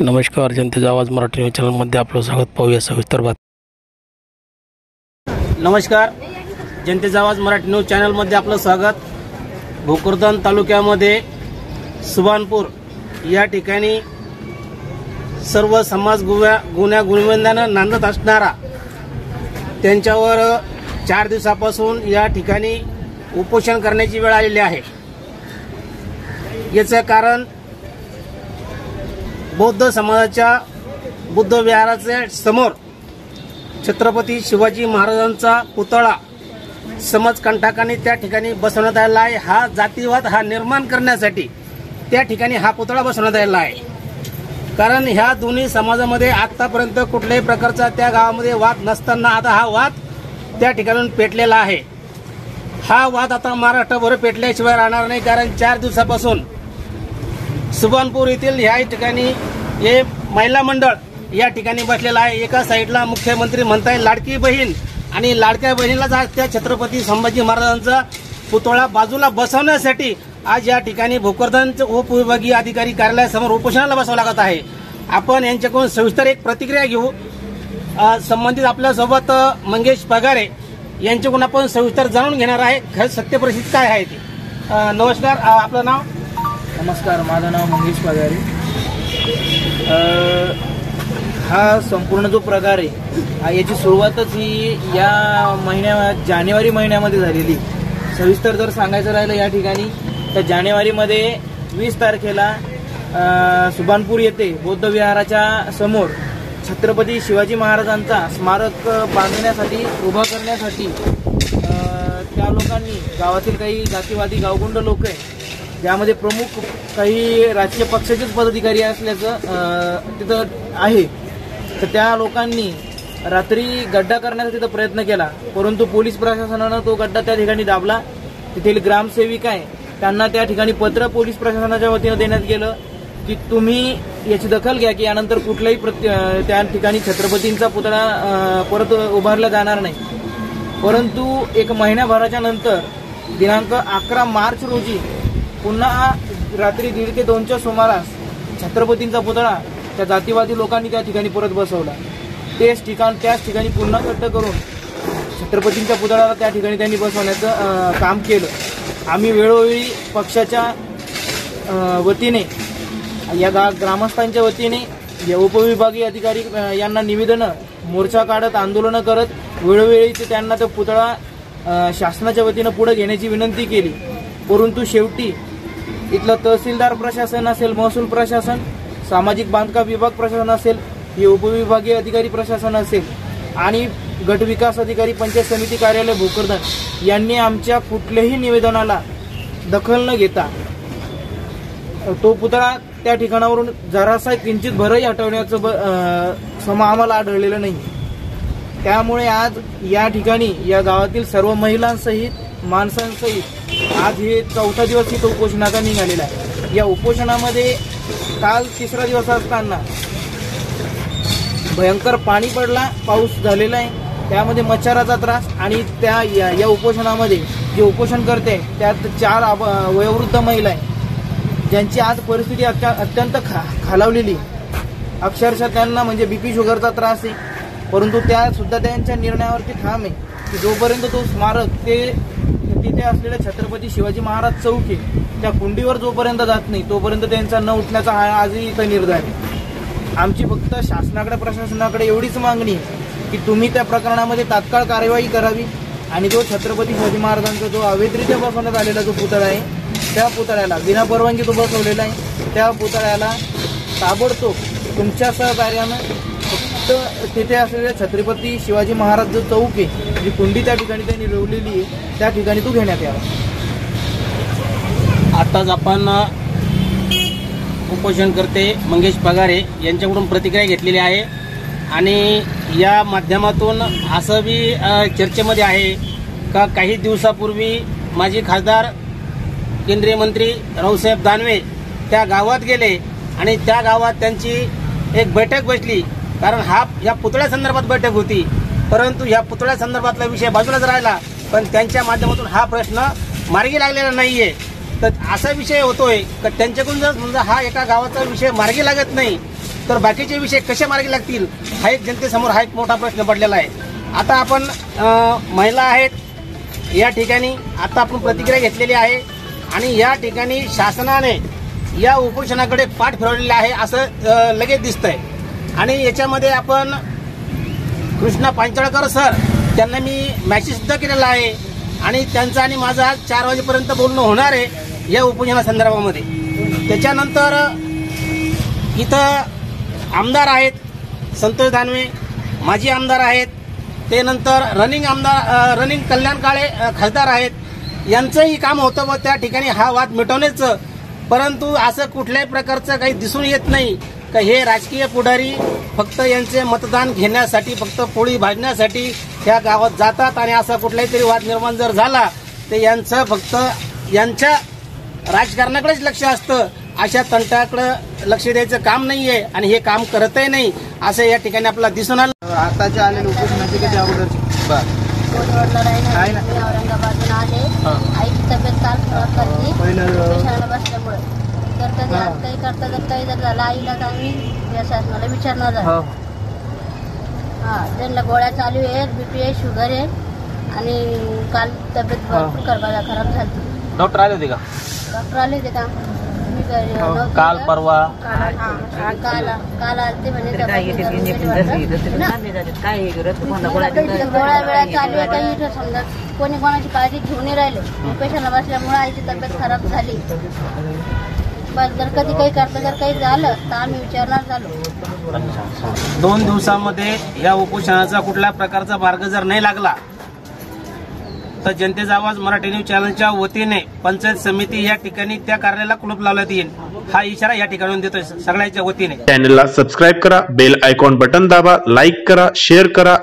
नमस्कार, जनतेचा आवाज मराठी न्यूज चॅनलमध्ये आपलं स्वागत. पाहूया सविस्तर बात. नमस्कार, जनतेचा आवाज मराठी न्यूज चॅनलमध्ये आपलं स्वागत. भोकरदन तालुक्यामध्ये सुभानपूर या ठिकाणी सर्व समाज गुन्ह्यांना नांदत असणारा त्यांच्यावर 4 दिवसापासून या ठिकाणी उपोषण करण्याची वेळ आलेली आहे. याचं कारण बौद्ध समाजाच्या बुद्ध विहाराच्या समोर छत्रपती शिवाजी महाराजांचा पुतळा समाजकंटकांनी त्या ठिकाणी बसवण्यात आलेला आहे. हा जातीवाद निर्माण करण्यासाठी त्या ठिकाणी हा पुतळा बसवण्यात आलेला आहे. कारण ह्या दोन्ही समाजामध्ये आतापर्यंत कुठल्याही प्रकारचा त्या गावामध्ये वाद नसताना आता हा वाद त्या ठिकाणून पेटलेला आहे. हा वाद आता महाराष्ट्रभर पेटल्याशिवाय राहणार नाही. कारण 4 दिवसापासून सुभानपूर येथील या ठिकाणी हे महिला मंडळ या ठिकाणी बसलेलं आहे. एका साईडला मुख्यमंत्री म्हणताय लाडकी बहीण आणि लाडक्या बहिणीलाच आज त्या छत्रपती संभाजी महाराजांचा पुतळा बाजूला बसवण्यासाठी आज या ठिकाणी भोकरदनचे उपविभागीय अधिकारी कार्यालयासमोर उपोषणाला बसावं लागत आहे. आपण यांच्याकडून सविस्तर एक प्रतिक्रिया घेऊ. संबंधित आपल्यासोबत मंगेश पगारे यांच्याकडून आपण सविस्तर जाणून घेणार आहे खरं सत्य परिस्थिती काय आहे ती. नमस्कार, आपलं नाव? नमस्कार, माझं नाव मंगेश पगारे. हा संपूर्ण जो प्रकार आहे याची सुरुवातच ही या जानेवारी महिन्यामध्ये झालेली. सविस्तर जर सांगायचं राहिलं या ठिकाणी तर जानेवारीमध्ये 20 तारखेला सुभानपूर येथे बौद्ध विहाराच्या समोर छत्रपती शिवाजी महाराजांचा स्मारक बांधण्यासाठी उभा करण्यासाठी त्या लोकांनी गावातील काही जातीवादी गावगुंड लोक आहे ज्यामध्ये प्रमुख काही राजकीय पक्षाचेच पदाधिकारी असल्याचं तिथं आहे. तर त्या लोकांनी रात्री गड्डा करण्याचा तिथं प्रयत्न केला, परंतु पोलीस प्रशासनानं तो गड्डा त्या ठिकाणी दाबला. तिथील ग्रामसेविका आहे त्यांना त्या ठिकाणी पत्र पोलीस प्रशासनाच्या वतीनं देण्यात गेलं की तुम्ही याची दखल घ्या की यानंतर कुठल्याही त्या ठिकाणी छत्रपतींचा पुतळा परत उभारला जाणार नाही. परंतु एक महिन्याभराच्या नंतर दिनांक 11 मार्च रोजी पुन्हा रात्री 1:30 ते 2च्या सुमारास छत्रपतींचा पुतळा त्या जातीवादी लोकांनी त्या ठिकाणी परत बसवला. त्याच ठिकाणी पुन्हा कट्ट करून छत्रपतींच्या पुतळ्याला त्या ठिकाणी त्यांनी बसवण्याचं काम केलं. आम्ही वेळोवेळी पक्षाच्या वतीने या ग्रामस्थांच्या वतीने या उपविभागीय अधिकारी यांना निवेदनं मोर्चा काढत आंदोलनं करत वेळोवेळी त्यांना तो पुतळा शासनाच्या वतीनं पुढे घेण्याची विनंती केली. परंतु शेवटी इथलं तहसीलदार प्रशासन असेल, महसूल प्रशासन, सामाजिक बांधकाम विभाग प्रशासन असेल, हे उपविभागीय अधिकारी प्रशासन असेल आणि गट विकास अधिकारी पंचायत समिती कार्यालय भोकरदन यांनी आमच्या कुठल्याही निवेदनाला दखल न घेता तो पुतळा त्या ठिकाणावरून जरासा किंचित भरही हटवण्याचं आम्हाला आढळलेलं नाही. त्यामुळे आज या ठिकाणी या गावातील सर्व महिलांसहित माणसांसहित आज हे 4था दिवस इथं उपोषणाचा निघालेला आहे. या उपोषणामध्ये काल 3रा दिवस असताना भयंकर पाणी पडला, पाऊस झालेला आहे, त्यामध्ये मच्छराचा त्रास आणि त्या या उपोषणामध्ये जे उपोषण करते त्यात 4 वयोवृद्ध महिला आहे ज्यांची आज परिस्थिती अत्यंत खालावलेली. अक्षरशः त्यांना म्हणजे BP शुगरचा त्रास आहे, परंतु त्या सुद्धा त्यांच्या निर्णयावरती ठाम आहे की जोपर्यंत तो स्मारक तिथे असलेल्या छत्रपती शिवाजी महाराज चौक आहे त्या कुंडीवर जोपर्यंत जात नाही तोपर्यंत त्यांचा न उठण्याचा हा आजही इथं निर्धार आहे. आमची फक्त शासनाकडे प्रशासनाकडे एवढीच मागणी आहे की तुम्ही त्या प्रकरणामध्ये तात्काळ कार्यवाही करावी आणि जो छत्रपती शिवाजी महाराजांचा जो अवैधरित्या बसवण्यात आलेला जो पुतळा आहे त्या पुतळ्याला बिना परवानगी तो बसवलेला आहे त्या पुतळ्याला ताबडतोब तुमच्या सहकार्यानं फक्त तिथे असलेल्या छत्रपती शिवाजी महाराज जो चौक आहे जी कुंडी त्या ठिकाणी त्यांनी रोवलेली आहे त्या ठिकाणी तो घेण्यात यावा. आताच आपण उपोषण करते मंगेश पगारे यांच्याकडून प्रतिक्रिया घेतलेली आहे आणि या माध्यमातून असं बी चर्चेमध्ये आहे का काही दिवसापूर्वी माजी खासदार केंद्रीय मंत्री रावसाहेब दानवे त्या गावात गेले आणि त्या गावात त्यांची एक बैठक बसली. कारण या पुतळ्यासंदर्भात बैठक होती, परंतु या पुतळ्यासंदर्भातला विषय बाजूलाच राहिला. पण त्यांच्या माध्यमातून हा प्रश्न मार्गी लागलेला नाहीये. तर असा विषय होतोय की त्यांच्याकडून जर समजा हा एका गावाचा विषय मार्गी लागत नाही तर बाकीचे विषय कसे मार्गी लागतील हा एक जनतेसमोर हा एक मोठा प्रश्न पडलेला आहे. आता आपण महिला आहेत या ठिकाणी, आता आपण प्रतिक्रिया घेतलेली आहे आणि या ठिकाणी शासनाने या उपोषणाकडे पाठ फिरवलेले आहे असं लगेच दिसतंय. आणि याच्यामध्ये आपण कृष्णा पांचाळकर सर त्यांना मी मॅसेज सुद्धा केलेला आहे आणि त्यांचं आणि माझं आज 4 वाजेपर्यंत बोलणं होणार आहे या उपोषणा संदर्भामध्ये. त्याच्यानंतर इथं आमदार आहेत संतोष दानवे, माजी आमदार आहेत, ते नंतर रनिंग कल्याण काळे खासदार आहेत, यांचंही काम होतं व त्या ठिकाणी हा वाद मिटवण्याचं. परंतु असं कुठल्याही प्रकारचं काही दिसून येत नाही का हे राजकीय पुढारी फक्त यांचे मतदान घेण्यासाठी, फक्त पोळी भाजण्यासाठी ह्या गावात जातात आणि असा कुठलाही तरी वाद निर्माण जर झाला तर यांचं फक्त यांच्या राजकारणाकडेच लक्ष असतं. अशा तंटाकडे लक्ष द्यायचं काम नाहीये आणि हे काम करतही नाही असं या ठिकाणी आपल्याला दिसून आलं. आताच्या आलेल्या उपोषणाची कधी अगोदरची आहे ना, मी औरंगाबादून आले. आईची तब्येत काल खराब झाली पेशंटला बसल्यामुळे. तर कधी आज काही करता जर काही जर झालं आईलाच आम्ही या शासनाला विचारणार झालं. त्यांना गोळ्या चालू आहेत, BP आहे, शुगर आहे आणि काल तब्येत भरपूर खराब झाली. डॉक्टर आले होते का? डॉक्टर आले होते का? काल परवा काल आलते म्हणे गोळ्या वेळा चालू आहे. काही समजा कोणी कोणाची काळजी घेऊन राहिले. पेशंटला बसल्यामुळे आईची तब्येत खराब झाली. बस जर कधी काही करता जर काही झालं तर आम्ही विचारणार झालो. 2 दिवसामध्ये या उपोषणाचा कुठल्या प्रकारचा मार्ग जर नाही लागला तर जनतेचा आवाज मराठी न्यूज चॅनलच्या वतीने पंचायत समिती या ठिकाणी त्या कार्यालयाला कुलूप लावण्यात येईल हा इशारा या ठिकाणी देतोय सगळ्यांच्या वतीने. चॅनलला सबस्क्राईब करा, बेल आयकॉन बटन दाबा, लाईक करा, शेअर करा.